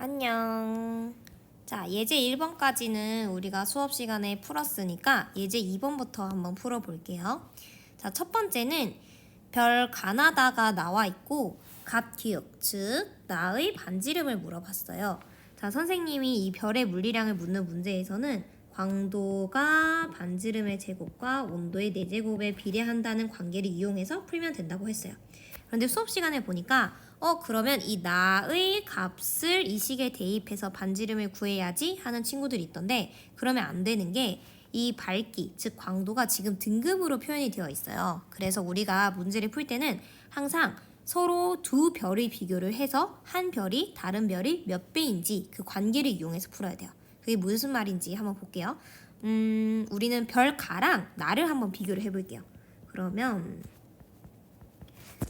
안녕. 자, 예제 1번까지는 우리가 수업 시간에 풀었으니까 예제 2번부터 한번 풀어볼게요. 자, 첫 번째는 별 가나다가 나와 있고 갑 기역, 즉 나의 반지름을 물어봤어요. 자, 선생님이 이 별의 물리량을 묻는 문제에서는 광도가 반지름의 제곱과 온도의 4제곱에 비례한다는 관계를 이용해서 풀면 된다고 했어요. 그런데 수업 시간에 보니까 그러면 이 나의 값을 이 식에 대입해서 반지름을 구해야지 하는 친구들이 있던데, 그러면 안 되는 게 이 밝기, 즉 광도가 지금 등급으로 표현이 되어 있어요. 그래서 우리가 문제를 풀 때는 항상 서로 두 별의 비교를 해서 한 별이 다른 별이 몇 배인지 그 관계를 이용해서 풀어야 돼요. 그게 무슨 말인지 한번 볼게요. 우리는 별 가랑 나를 한번 비교를 해볼게요. 그러면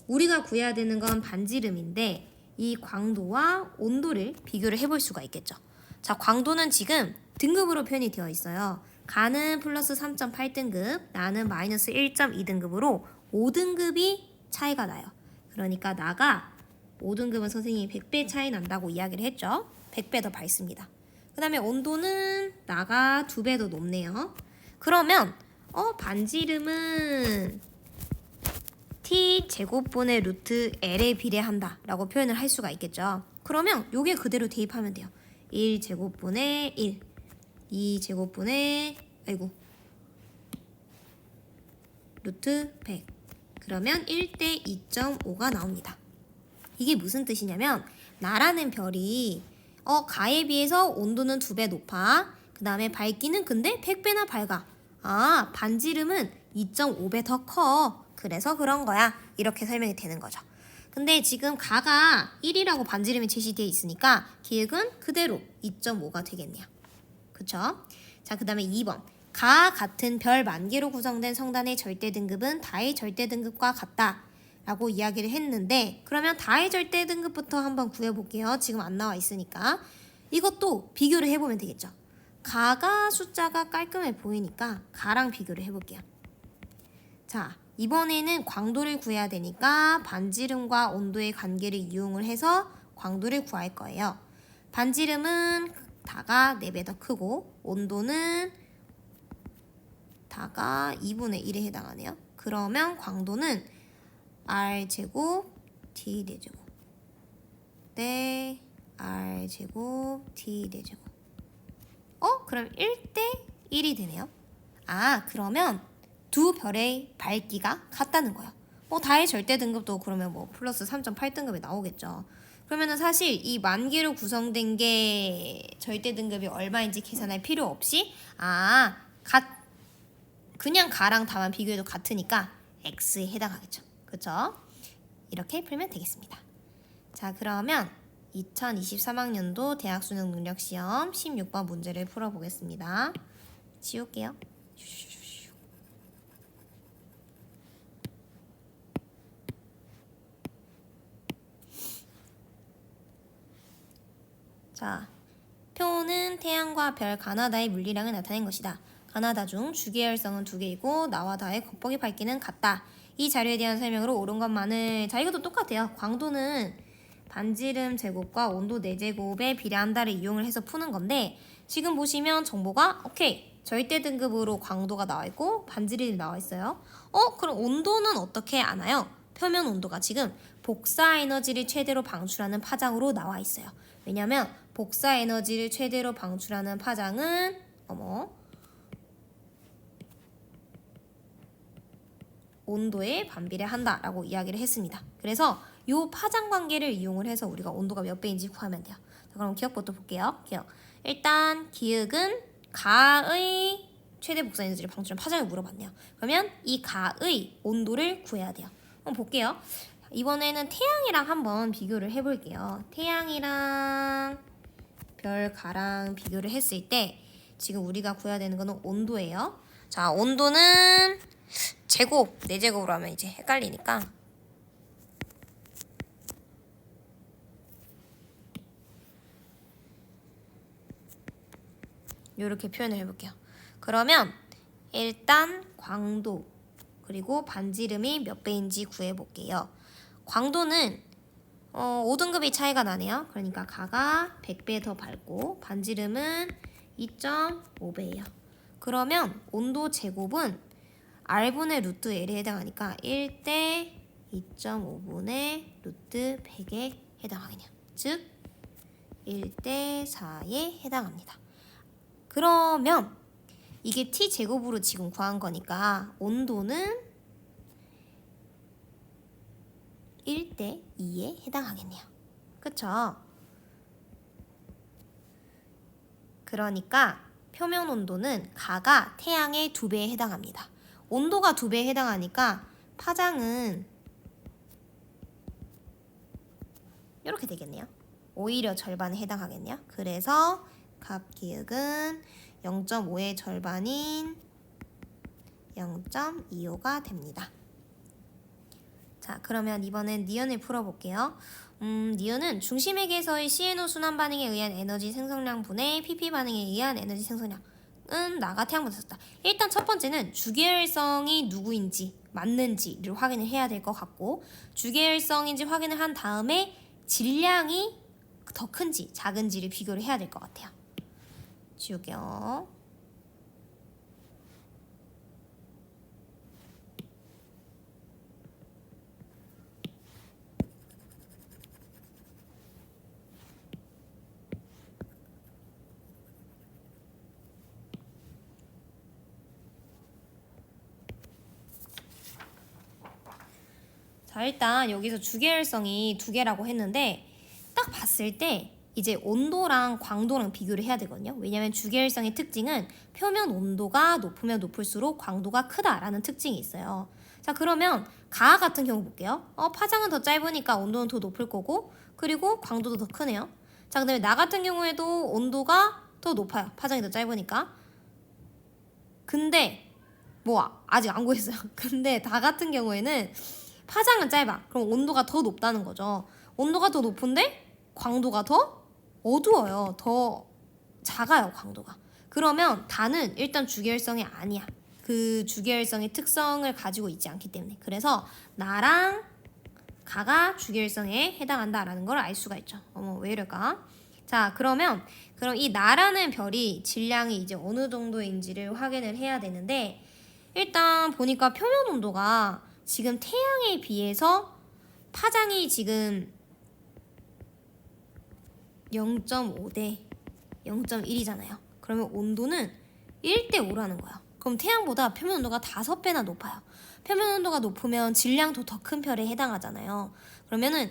우리가 구해야 되는 건 반지름인데 이 광도와 온도를 비교를 해볼 수가 있겠죠. 자, 광도는 지금 등급으로 표현이 되어 있어요. 가는 플러스 3.8등급, 나는 마이너스 1.2등급으로 5등급이 차이가 나요. 그러니까 나가 5등급은 선생님이 100배 차이 난다고 이야기를 했죠. 100배 더 밝습니다. 그 다음에 온도는 나가 2배 더 높네요. 그러면 반지름은 t 제곱분의 루트 l에 비례한다 라고 표현을 할 수가 있겠죠. 그러면 요게 그대로 대입하면 돼요. 1 제곱분의 1, 2 제곱분의 루트 100. 그러면 1대 2.5가 나옵니다. 이게 무슨 뜻이냐면 나라는 별이 가에 비해서 온도는 2배 높아. 그 다음에 밝기는 근데 100배나 밝아. 아, 반지름은 2.5배 더 커. 그래서 그런 거야. 이렇게 설명이 되는 거죠. 근데 지금 가가 1이라고 반지름이 제시되어 있으니까 기역은 그대로 2.5가 되겠네요. 그쵸? 자, 그 다음에 2번. 가 같은 별 만개로 구성된 성단의 절대 등급은 다의 절대 등급과 같다 라고 이야기를 했는데, 그러면 다의 절대 등급부터 한번 구해볼게요. 지금 안 나와 있으니까. 이것도 비교를 해보면 되겠죠. 가가 숫자가 깔끔해 보이니까 가랑 비교를 해볼게요. 자, 이번에는 광도를 구해야 되니까 반지름과 온도의 관계를 이용을 해서 광도를 구할 거예요. 반지름은 다가 4배 더 크고 온도는 다가 2분의 1에 해당하네요. 그러면 광도는 r제곱 t 4제곱 대 r제곱 t 4제곱. 그럼 1대 1이 되네요. 아, 그러면 두 별의 밝기가 같다는 거예요. 다의 절대 등급도 그러면 플러스 3.8등급이 나오겠죠. 그러면은 사실 이 만개로 구성된 게 절대 등급이 얼마인지 계산할 필요 없이 그냥 가랑 다만 비교해도 같으니까 x에 해당하겠죠. 그렇죠? 이렇게 풀면 되겠습니다. 자, 그러면 2023학년도 대학수능 능력시험 16번 문제를 풀어보겠습니다. 지울게요. 자, 표는 태양과 별 가나다의 물리량을 나타낸 것이다. 가나다 중 주계열성은 2개이고 나와 다의 겉보기 밝기는 같다. 이 자료에 대한 설명으로 옳은 것만을. 자, 이것도 똑같아요. 광도는 반지름 제곱과 온도 4제곱에 비례한다를 이용을 해서 푸는 건데, 지금 보시면 정보가 오케이, 절대 등급으로 광도가 나와 있고 반지름이 나와 있어요. 그럼 온도는 어떻게 아나요? 표면 온도가 지금 복사 에너지를 최대로 방출하는 파장으로 나와 있어요. 왜냐면 복사 에너지를 최대로 방출하는 파장은 온도에 반비례한다 라고 이야기를 했습니다. 그래서 이 파장 관계를 이용을 해서 우리가 온도가 몇 배인지 구하면 돼요. 자, 그럼 기억부터 볼게요. 기억. 일단 기억은 가의 최대 복사 에너지를 방출하는 파장을 물어봤네요. 그러면 이 가의 온도를 구해야 돼요. 한번 볼게요. 이번에는 태양이랑 한번 비교를 해볼게요. 태양이랑 별 가랑 비교를 했을 때 지금 우리가 구해야 되는 거는 온도예요. 자, 온도는 제곱, 4제곱으로 하면 이제 헷갈리니까 이렇게 표현을 해볼게요. 그러면 일단 광도 그리고 반지름이 몇 배인지 구해볼게요. 광도는 5등급이 차이가 나네요. 그러니까 가가 100배 더 밝고 반지름은 2.5배예요. 그러면 온도 제곱은 R분의 루트 L에 해당하니까 1대 2.5분의 루트 100에 해당하겠네요. 즉 1대 4에 해당합니다. 그러면 이게 T제곱으로 지금 구한 거니까 온도는 1대 2에 해당하겠네요. 그쵸? 그러니까 표면 온도는 가가 태양의 2배에 해당합니다. 온도가 2배에 해당하니까 파장은 이렇게 되겠네요. 오히려 절반에 해당하겠네요. 그래서 값기역은 0.5의 절반인 0.25가 됩니다. 자, 그러면 이번엔 니은을 풀어볼게요. 니은은 중심액에서의 CNO 순환 반응에 의한 에너지 생성량 분의 PP 반응에 의한 에너지 생성량은 나가 태양보다 작다. 일단 첫 번째는 주계열성이 누구인지 맞는지를 확인을 해야 될 것 같고, 주계열성인지 확인을 한 다음에 질량이 더 큰지 작은지를 비교를 해야 될 것 같아요. 지울게요. 자, 일단 여기서 주계열성이 2개라고 했는데 딱 봤을 때 이제 온도랑 광도랑 비교를 해야 되거든요. 왜냐면 주계열성의 특징은 표면 온도가 높으면 높을수록 광도가 크다라는 특징이 있어요. 자, 그러면 가 같은 경우 볼게요. 파장은 더 짧으니까 온도는 더 높을 거고, 그리고 광도도 더 크네요. 자, 그다음에 나 같은 경우에도 온도가 더 높아요. 파장이 더 짧으니까. 근데 뭐 아직 안 구했어요. 근데 다 같은 경우에는 파장은 짧아. 그럼 온도가 더 높다는 거죠. 온도가 더 높은데 광도가 더 어두워요. 더 작아요, 광도가. 그러면 다는 일단 주계열성이 아니야. 그 주계열성의 특성을 가지고 있지 않기 때문에. 그래서 나랑 가가 주계열성에 해당한다라는 걸 알 수가 있죠. 왜 이럴까? 자, 그럼 이 나라는 별이 질량이 이제 어느 정도인지를 확인을 해야 되는데, 일단 보니까 표면 온도가 지금 태양에 비해서 파장이 지금 0.5대 0.1이잖아요. 그러면 온도는 1대 5라는 거야. 그럼 태양보다 표면 온도가 5배나 높아요. 표면 온도가 높으면 질량도 더 큰 별에 해당하잖아요. 그러면은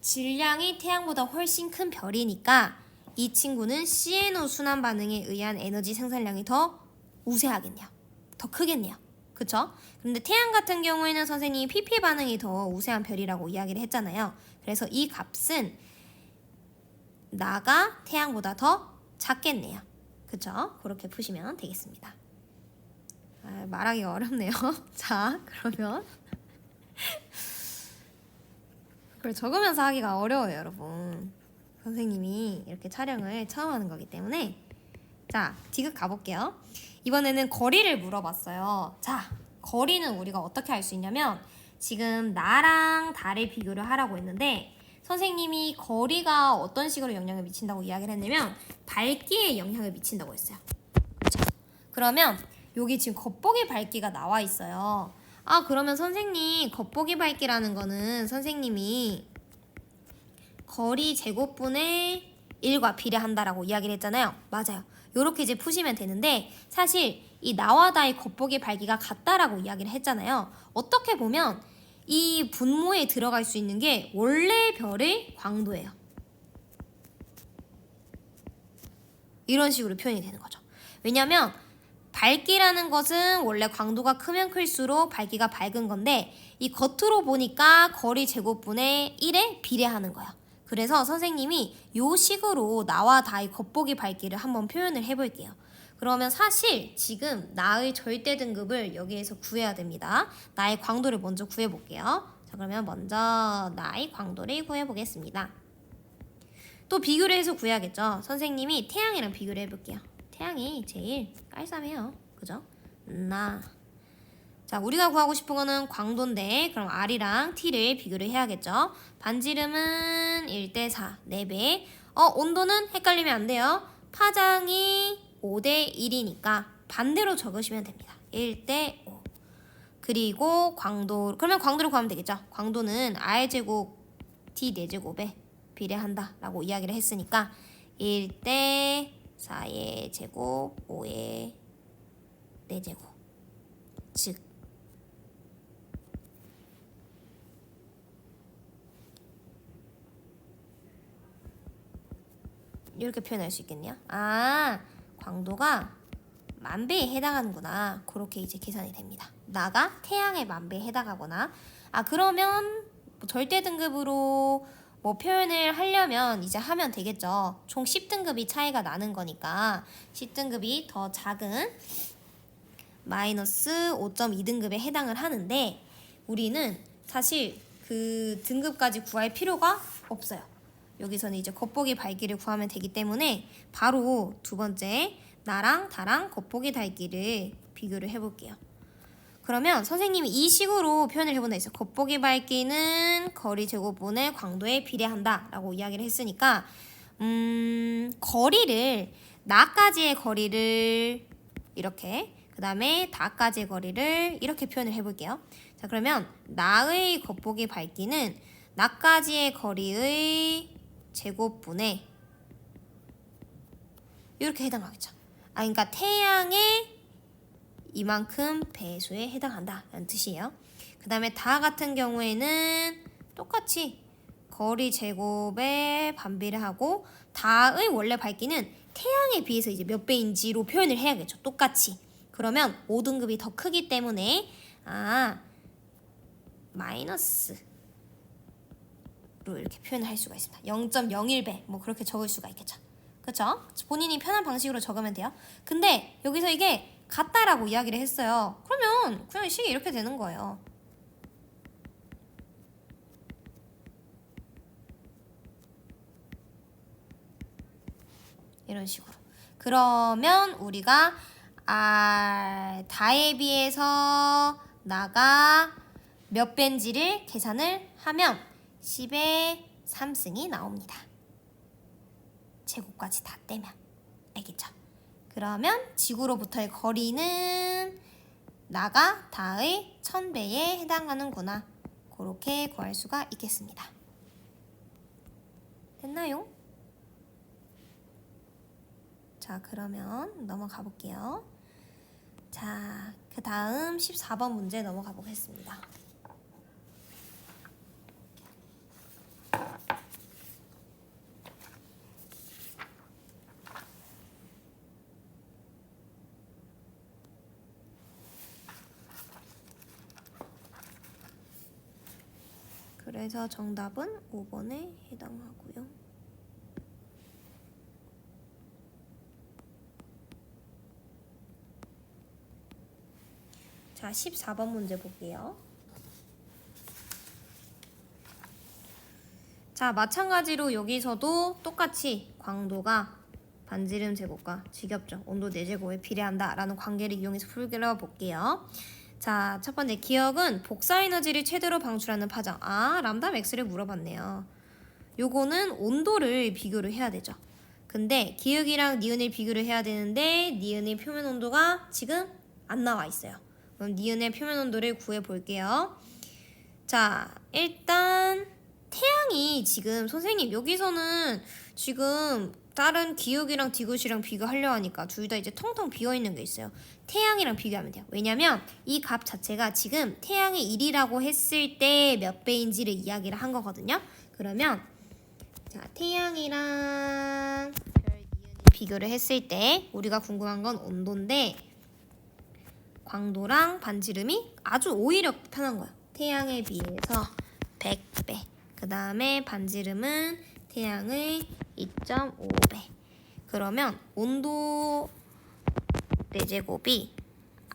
질량이 태양보다 훨씬 큰 별이니까 이 친구는 CNO 순환 반응에 의한 에너지 생산량이 더 우세하겠네요. 더 크겠네요. 그쵸? 근데 태양 같은 경우에는 선생님이 PP 반응이 더 우세한 별이라고 이야기를 했잖아요. 그래서 이 값은 나가 태양보다 더 작겠네요. 그쵸? 그렇게 푸시면 되겠습니다. 말하기가 어렵네요. 자, 그러면 그걸 적으면서 하기가 어려워요, 여러분. 선생님이 이렇게 촬영을 처음 하는 거기 때문에. 자, 디귿 가볼게요. 이번에는 거리를 물어봤어요. 자, 거리는 우리가 어떻게 알 수 있냐면, 지금 나랑 달을 비교를 하라고 했는데 선생님이 거리가 어떤 식으로 영향을 미친다고 이야기를 했냐면 밝기에 영향을 미친다고 했어요. 그렇죠? 그러면 여기 지금 겉보기 밝기가 나와 있어요. 그러면 선생님, 겉보기 밝기라는 거는 선생님이 거리 제곱분의 1과 비례한다라고 이야기를 했잖아요. 맞아요. 요렇게 이제 푸시면 되는데, 사실 이 나와 다의 겉보기 밝기가 같다라고 이야기를 했잖아요. 어떻게 보면 이 분모에 들어갈 수 있는 게 원래 별의 광도예요. 이런 식으로 표현이 되는 거죠. 왜냐면 밝기라는 것은 원래 광도가 크면 클수록 밝기가 밝은 건데, 이 겉으로 보니까 거리 제곱분의 1에 비례하는 거야. 그래서 선생님이 요 식으로 나와 다의 겉보기 밝기를 한번 표현을 해볼게요. 그러면 사실 지금 나의 절대 등급을 여기에서 구해야 됩니다. 나의 광도를 먼저 구해볼게요. 자, 그러면 먼저 나의 광도를 구해보겠습니다. 또 비교를 해서 구해야겠죠. 선생님이 태양이랑 비교를 해볼게요. 태양이 제일 깔쌈해요. 그죠? 나 자, 우리가 구하고 싶은 거는 광도인데 그럼 R이랑 T를 비교를 해야겠죠. 반지름은 1대4, 4배. 온도는 헷갈리면 안 돼요. 파장이 5대1이니까 반대로 적으시면 됩니다. 1대5. 그리고 광도, 그러면 광도를 구하면 되겠죠. 광도는 R제곱 D 4제곱에 비례한다 라고 이야기를 했으니까 1대4의 제곱 5의 4제곱. 즉 이렇게 표현할 수 있겠네요. 광도가 만배에 해당하는구나. 그렇게 이제 계산이 됩니다. 나가 태양의 만배에 해당하거나. 그러면 뭐 절대 등급으로 뭐 표현을 하려면 이제 하면 되겠죠. 총 10등급이 차이가 나는 거니까 10등급이 더 작은 마이너스 5.2등급에 해당을 하는데 우리는 사실 그 등급까지 구할 필요가 없어요. 여기서는 이제 겉보기 밝기를 구하면 되기 때문에 바로 두 번째 나랑 다랑 겉보기 밝기를 비교를 해볼게요. 그러면 선생님이 이 식으로 표현을 해본다 했어요. 겉보기 밝기는 거리 제곱분의 광도에 비례한다 라고 이야기를 했으니까 거리를 나까지의 거리를 이렇게 그 다음에 다까지의 거리를 이렇게 표현을 해볼게요. 자, 그러면 나의 겉보기 밝기는 나까지의 거리의 제곱분에 이렇게 해당하겠죠. 그러니까 태양의 이만큼 배수에 해당한다 라는 뜻이에요. 그 다음에 다 같은 경우에는 똑같이 거리 제곱에 반비를 하고 다의 원래 밝기는 태양에 비해서 이제 몇 배인지로 표현을 해야겠죠. 똑같이. 그러면 5등급이 더 크기 때문에 마이너스로 이렇게 표현을 할 수가 있습니다. 0.01배 뭐 그렇게 적을 수가 있겠죠. 그렇죠? 본인이 편한 방식으로 적으면 돼요. 근데 여기서 이게 같다라고 이야기를 했어요. 그러면 그냥 식이 이렇게 되는 거예요. 이런 식으로. 그러면 우리가 다에 비해서 나가 몇 배인지를 계산을 하면 10의 3승이 나옵니다. 제곱까지 다 떼면. 알겠죠? 그러면 지구로부터의 거리는 나가 다의 1000배에 해당하는구나. 그렇게 구할 수가 있겠습니다. 됐나요? 자, 그러면 넘어가 볼게요. 자, 그 다음 14번 문제 넘어가 보겠습니다. 그래서 정답은 5번에 해당하고요. 자, 14번 문제 볼게요. 자, 마찬가지로 여기서도 똑같이 광도가 반지름 제곱과 지겹죠. 온도 4제곱에 비례한다 라는 관계를 이용해서 풀어 볼게요. 자, 첫 번째 기억은 복사 에너지를 최대로 방출하는 파장. 람다 맥스를 물어봤네요. 요거는 온도를 비교를 해야 되죠. 근데 기억이랑 니은을 비교를 해야 되는데 니은의 표면 온도가 지금 안 나와 있어요. 그럼 니은의 표면 온도를 구해 볼게요. 자, 일단 태양이 지금 선생님 여기서는 지금 다른 기억이랑 디귿이랑 비교하려 하니까 둘 다 이제 텅텅 비어있는 게 있어요. 태양이랑 비교하면 돼요. 왜냐면 이 값 자체가 지금 태양의 1이라고 했을 때 몇 배인지를 이야기를 한 거거든요. 그러면 자, 태양이랑 별 니은을 비교를 했을 때 우리가 궁금한 건 온도인데 광도랑 반지름이 아주 오히려 편한 거예요. 태양에 비해서 100배. 그 다음에 반지름은 태양의 2.5배. 그러면 온도 4제곱이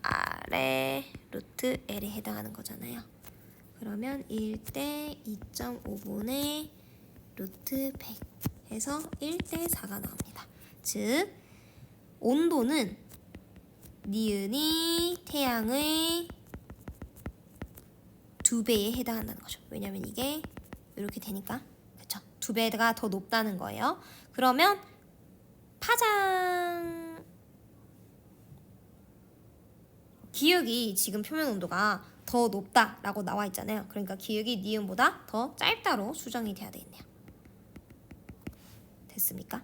R의 루트 L에 해당하는 거잖아요. 그러면 1대 2.5분의 루트 100 해서 1대 4가 나옵니다. 즉 온도는 니은이 태양의 2배에 해당한다는 거죠. 왜냐면 이게 이렇게 되니까. 그쵸? 2배가 더 높다는 거예요. 그러면 파장 기역이 지금 표면 온도가 더 높다라고 나와 있잖아요. 그러니까 기역이 니은보다 더 짧다로 수정이 돼야 되겠네요. 됐습니까?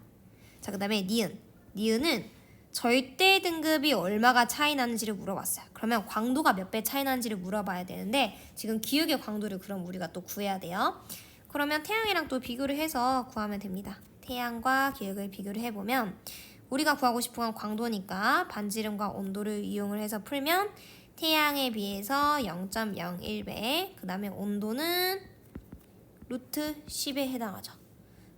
자, 그 다음에 니은. 니은은 절대 등급이 얼마가 차이 나는지를 물어봤어요. 그러면 광도가 몇 배 차이 나는지를 물어봐야 되는데 지금 기역의 광도를 그럼 우리가 또 구해야 돼요. 그러면 태양이랑 또 비교를 해서 구하면 됩니다. 태양과 기역을 비교를 해보면 우리가 구하고 싶은 건 광도니까 반지름과 온도를 이용을 해서 풀면 태양에 비해서 0.01배, 그 다음에 온도는 루트 10에 해당하죠.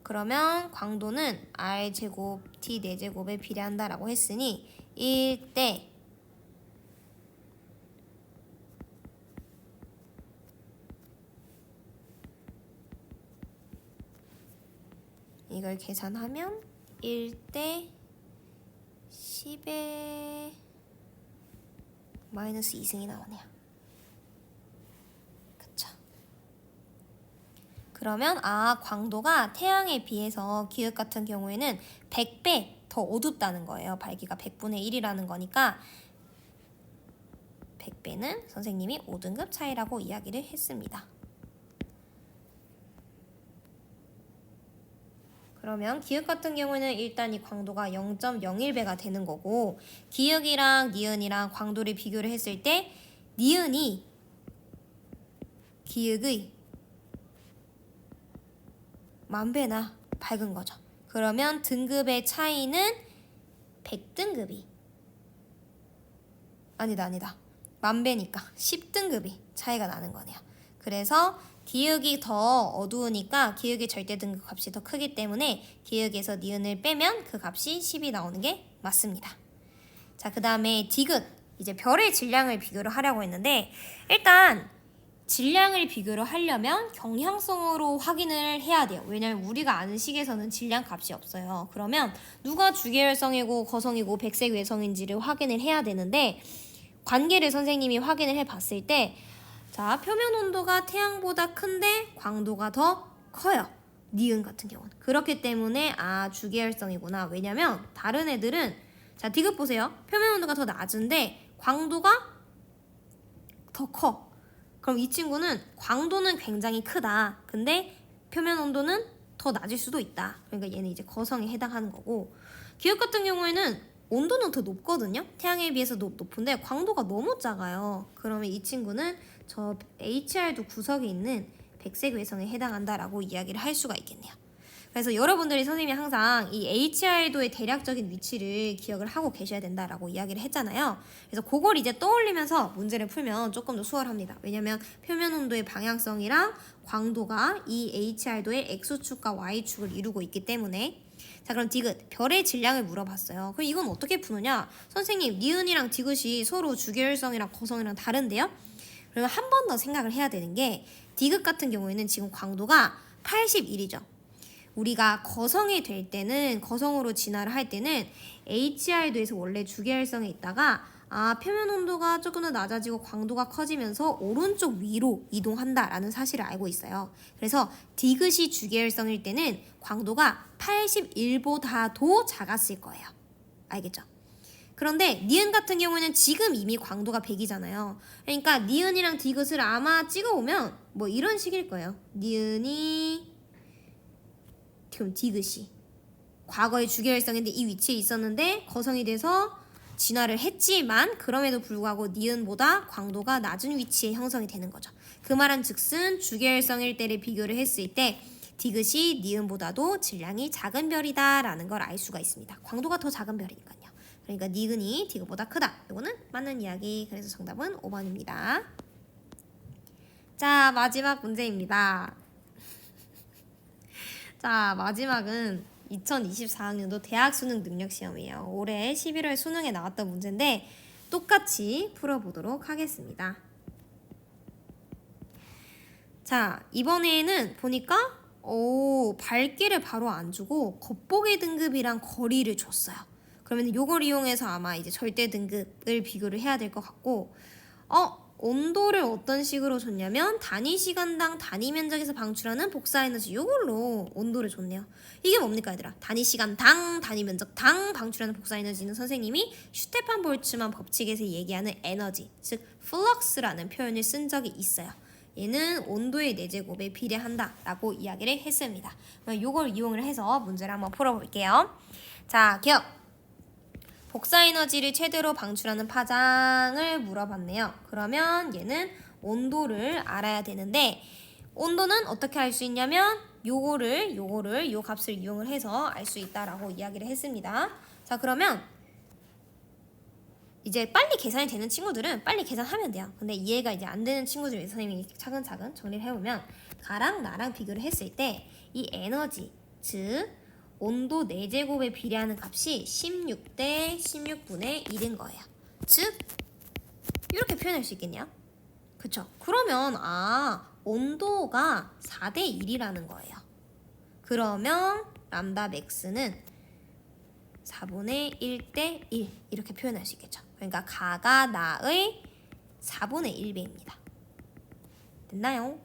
그러면 광도는 R제곱 T 4제곱에 비례한다라고 했으니 1대 이걸 계산하면 1대 10의 마이너스 2승이 나오네요. 그쵸? 그러면 광도가 태양에 비해서 기역 같은 경우에는 100배 더 어둡다는 거예요. 밝기가 100분의 1이라는 거니까 100배는 선생님이 5등급 차이라고 이야기를 했습니다. 그러면 기역 같은 경우는 일단 이 광도가 0.01배가 되는 거고 기역이랑 니은이랑 광도를 비교를 했을 때 니은이 기역의 10,000배나 밝은 거죠. 그러면 등급의 차이는 100등급이 아니다. 10,000배니까 10등급이 차이가 나는 거네요. 그래서 기역이 더 어두우니까 기역의 절대 등급 값이 더 크기 때문에 기역에서 니은을 빼면 그 값이 10이 나오는 게 맞습니다. 자, 그 다음에 디귿. 이제 별의 질량을 비교를 하려고 했는데 일단 질량을 비교를 하려면 경향성으로 확인을 해야 돼요. 왜냐면 우리가 아는 식에서는 질량 값이 없어요. 그러면 누가 주계열성이고 거성이고 백색 외성인지를 확인을 해야 되는데 관계를 선생님이 확인을 해봤을 때 자, 표면 온도가 태양보다 큰데 광도가 더 커요. 니은 같은 경우는. 그렇기 때문에 주계열성이구나. 왜냐면 다른 애들은 자, 디귿 보세요. 표면 온도가 더 낮은데 광도가 더 커. 그럼 이 친구는 광도는 굉장히 크다. 근데 표면 온도는 더 낮을 수도 있다. 그러니까 얘는 이제 거성에 해당하는 거고 기역 같은 경우에는 온도는 더 높거든요. 태양에 비해서 높은데 광도가 너무 작아요. 그러면 이 친구는 저 HR도 구석에 있는 백색 외성에 해당한다라고 이야기를 할 수가 있겠네요. 그래서 여러분들이 선생님이 항상 이 HR도의 대략적인 위치를 기억을 하고 계셔야 된다라고 이야기를 했잖아요. 그래서 그걸 이제 떠올리면서 문제를 풀면 조금 더 수월합니다. 왜냐면 표면 온도의 방향성이랑 광도가 이 HR도의 X축과 Y축을 이루고 있기 때문에 자, 그럼 디귿, 별의 질량을 물어봤어요. 그럼 이건 어떻게 푸느냐? 선생님, 니은이랑 디귿이 서로 주계열성이랑 거성이랑 다른데요? 그러면 한 번 더 생각을 해야 되는 게 디귿 같은 경우에는 지금 광도가 81이죠. 우리가 거성이 될 때는 거성으로 진화를 할 때는 HR도에서 원래 주계열성에 있다가 표면 온도가 조금 더 낮아지고 광도가 커지면서 오른쪽 위로 이동한다라는 사실을 알고 있어요. 그래서 디귿이 주계열성일 때는 광도가 81보다도 작았을 거예요. 알겠죠? 그런데 니은 같은 경우는 지금 이미 광도가 100이잖아요. 그러니까 니은이랑 디귿을 아마 찍어오면 뭐 이런 식일 거예요. 니은이 그럼 디귿이 과거의 주계열성인데 이 위치에 있었는데 거성이 돼서 진화를 했지만 그럼에도 불구하고 니은보다 광도가 낮은 위치에 형성이 되는 거죠. 그 말은 즉슨 주계열성일 때를 비교를 했을 때 디귿이 니은보다도 질량이 작은 별이다 라는 걸 알 수가 있습니다. 광도가 더 작은 별이니까요. 그러니까 니은이 디귿보다 크다. 이거는 맞는 이야기. 그래서 정답은 5번입니다. 자, 마지막 문제입니다. 자, 마지막은 2024학년도 대학 수능 능력 시험이에요. 올해 11월 수능에 나왔던 문제인데 똑같이 풀어보도록 하겠습니다. 자, 이번에는 보니까 밝기를 바로 안 주고 겉보기 등급이랑 거리를 줬어요. 그러면 이걸 이용해서 아마 이제 절대 등급을 비교를 해야 될 것 같고 온도를 어떤 식으로 줬냐면 단위 시간당 단위 면적에서 방출하는 복사 에너지 이걸로 온도를 줬네요. 이게 뭡니까 얘들아? 단위 시간당 단위 면적당 방출하는 복사 에너지는 선생님이 슈테판 볼츠만 법칙에서 얘기하는 에너지, 즉 플럭스라는 표현을 쓴 적이 있어요. 얘는 온도의 4제곱에 비례한다라고 이야기를 했습니다. 그럼 이걸 이용을 해서 문제를 한번 풀어볼게요. 자, 기억! 복사 에너지를 최대로 방출하는 파장을 물어봤네요. 그러면 얘는 온도를 알아야 되는데 온도는 어떻게 알 수 있냐면 요 값을 이용을 해서 알 수 있다라고 이야기를 했습니다. 자, 그러면 이제 빨리 계산이 되는 친구들은 빨리 계산하면 돼요. 근데 이해가 이제 안 되는 친구들 위해서 선생님이 차근차근 정리를 해보면 가랑 나랑 비교를 했을 때 이 에너지, 즉 온도 4제곱에 비례하는 값이 16대 16분의 1인 거예요. 즉 이렇게 표현할 수 있겠네요. 그쵸? 그러면 온도가 4대 1이라는 거예요. 그러면 람다 맥스는 4분의 1대 1 이렇게 표현할 수 있겠죠. 그러니까 가가 나의 4분의 1배입니다. 됐나요?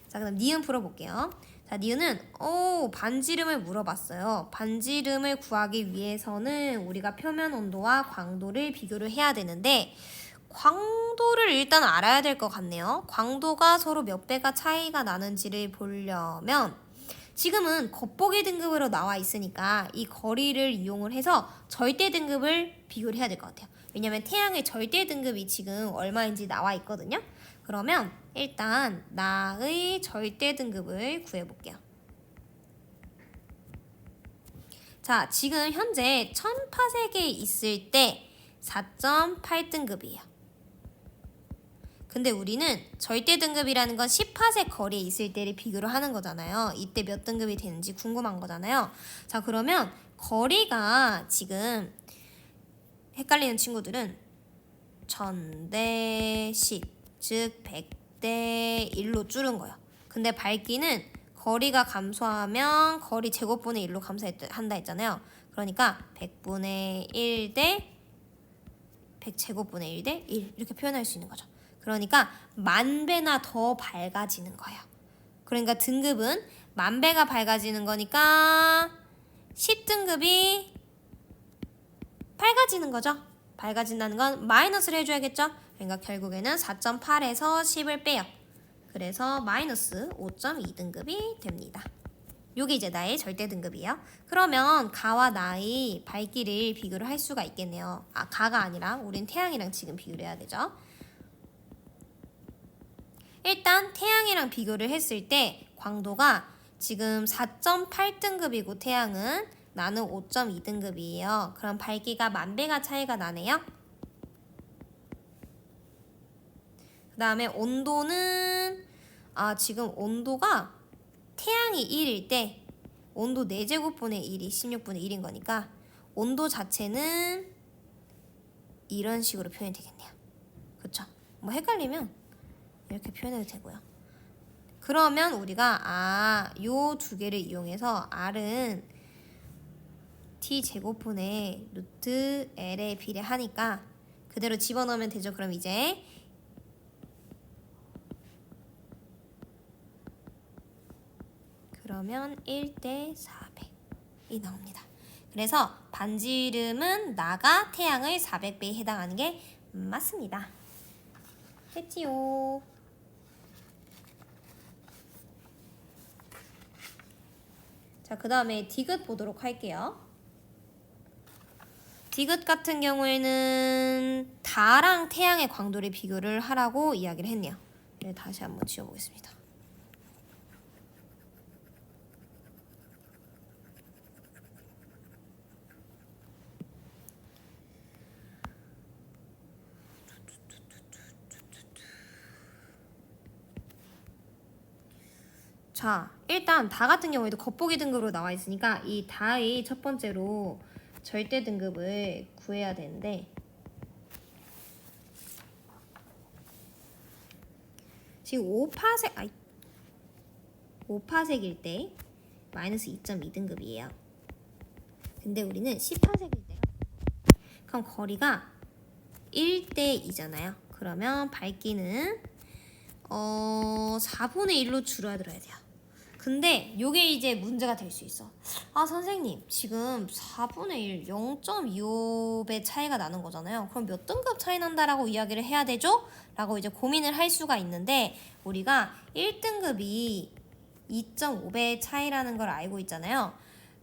자, 그럼 니은 풀어볼게요. 자, 니은은 반지름을 물어봤어요. 반지름을 구하기 위해서는 우리가 표면 온도와 광도를 비교를 해야 되는데 광도를 일단 알아야 될 것 같네요. 광도가 서로 몇 배가 차이가 나는지를 보려면 지금은 겉보기 등급으로 나와 있으니까 이 거리를 이용을 해서 절대 등급을 비교를 해야 될 것 같아요. 왜냐면 태양의 절대 등급이 지금 얼마인지 나와 있거든요. 그러면 일단 나의 절대 등급을 구해볼게요. 자, 지금 현재 1000파세기에 있을 때 4.8등급이에요. 근데 우리는 절대 등급이라는 건 10파세 거리에 있을 때를 비교를 하는 거잖아요. 이때 몇 등급이 되는지 궁금한 거잖아요. 자, 그러면 거리가 지금 헷갈리는 친구들은 1000대 10, 즉 100대 1로 줄은 거예요. 근데 밝기는 거리가 감소하면 거리 제곱분의 1로 감소한다 했잖아요. 그러니까 100분의 1 대 100제곱분의 1 대 1 이렇게 표현할 수 있는 거죠. 그러니까 10,000배나 더 밝아지는 거예요. 그러니까 등급은 10,000배가 밝아지는 거니까 10등급이 밝아지는 거죠. 밝아진다는 건 마이너스를 해줘야겠죠. 그러니까 결국에는 4.8에서 10을 빼요. 그래서 마이너스 5.2등급이 됩니다. 요게 이제 나의 절대 등급이에요. 그러면 가와 나의 밝기를 비교를 할 수가 있겠네요. 가가 아니라 우린 태양이랑 지금 비교를 해야 되죠. 일단 태양이랑 비교를 했을 때 광도가 지금 4.8등급이고 태양은 나는 5.2등급이에요. 그럼 밝기가 10,000배가 차이가 나네요. 그 다음에 온도는 지금 온도가 태양이 1일 때 온도 4제곱분의 1이 16분의 1인 거니까 온도 자체는 이런 식으로 표현이 되겠네요. 그쵸? 뭐 헷갈리면 이렇게 표현해도 되고요. 그러면 우리가 요 두 개를 이용해서 R은 T제곱분의 루트 L에 비례하니까 그대로 집어넣으면 되죠. 그럼 이제 그러면 1대 400이 나옵니다. 그래서 반지름은 나가 태양의 400배에 해당하는 게 맞습니다. 했지요. 자, 그 다음에 디귿 보도록 할게요. 디귿 같은 경우에는 다랑 태양의 광도를 비교를 하라고 이야기를 했네요. 네, 다시 한번 지워보겠습니다. 자, 일단 다 같은 경우에도 겉보기 등급으로 나와 있으니까 이 다의 첫 번째로 절대 등급을 구해야 되는데 지금 5파색일 때 마이너스 2.2등급이에요. 근데 우리는 10파색일 때요. 그럼 거리가 1대 2잖아요. 그러면 밝기는 4분의 1로 줄어들어야 돼요. 근데 요게 이제 문제가 될 수 있어. 아 선생님 지금 4분의 1 0.25배 차이가 나는 거잖아요. 그럼 몇 등급 차이 난다라고 이야기를 해야 되죠? 라고 이제 고민을 할 수가 있는데 우리가 1등급이 2.5배 차이라는 걸 알고 있잖아요.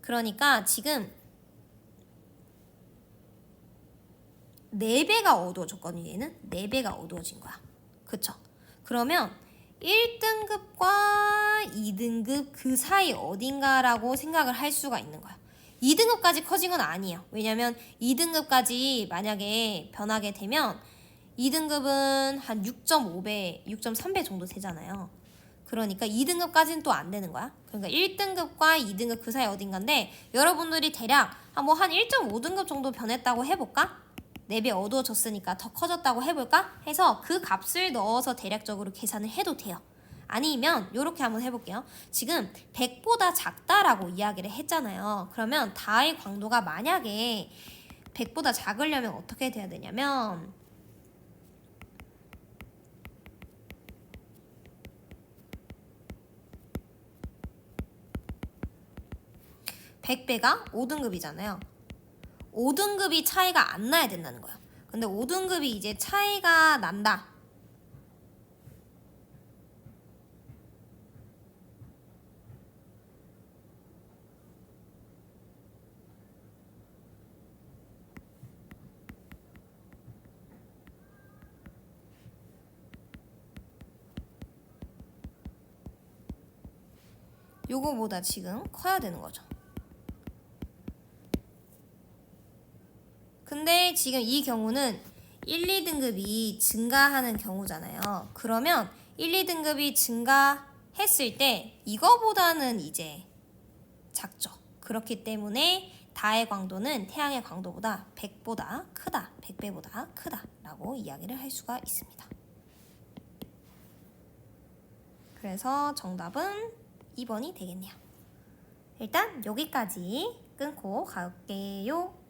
그러니까 지금 4배가 어두워졌거든요. 얘는 4배가 어두워진 거야. 그쵸? 그러면 1등급과 2등급 그 사이 어딘가라고 생각을 할 수가 있는 거야. 2등급까지 커진 건 아니에요. 왜냐면 2등급까지 만약에 변하게 되면 2등급은 한 6.5배, 6.3배 정도 되잖아요. 그러니까 2등급까지는 또 안 되는 거야. 그러니까 1등급과 2등급 그 사이 어딘가인데 여러분들이 대략 한 1.5등급 정도 변했다고 해볼까? 4배 어두워졌으니까 더 커졌다고 해볼까? 해서 그 값을 넣어서 대략적으로 계산을 해도 돼요. 아니면 이렇게 한번 해볼게요. 지금 100보다 작다라고 이야기를 했잖아요. 그러면 다의 광도가 만약에 100보다 작으려면 어떻게 돼야 되냐면 100배가 5등급이잖아요. 5등급이 차이가 안 나야 된다는 거예요. 근데 5등급이 이제 차이가 난다. 요거보다 지금 커야 되는 거죠. 근데 지금 이 경우는 1, 2등급이 증가하는 경우잖아요. 그러면 1, 2등급이 증가했을 때 이거보다는 이제 작죠. 그렇기 때문에 다의 광도는 태양의 광도보다 100보다 크다, 100배보다 크다 라고 이야기를 할 수가 있습니다. 그래서 정답은 2번이 되겠네요. 일단 여기까지 끊고 갈게요.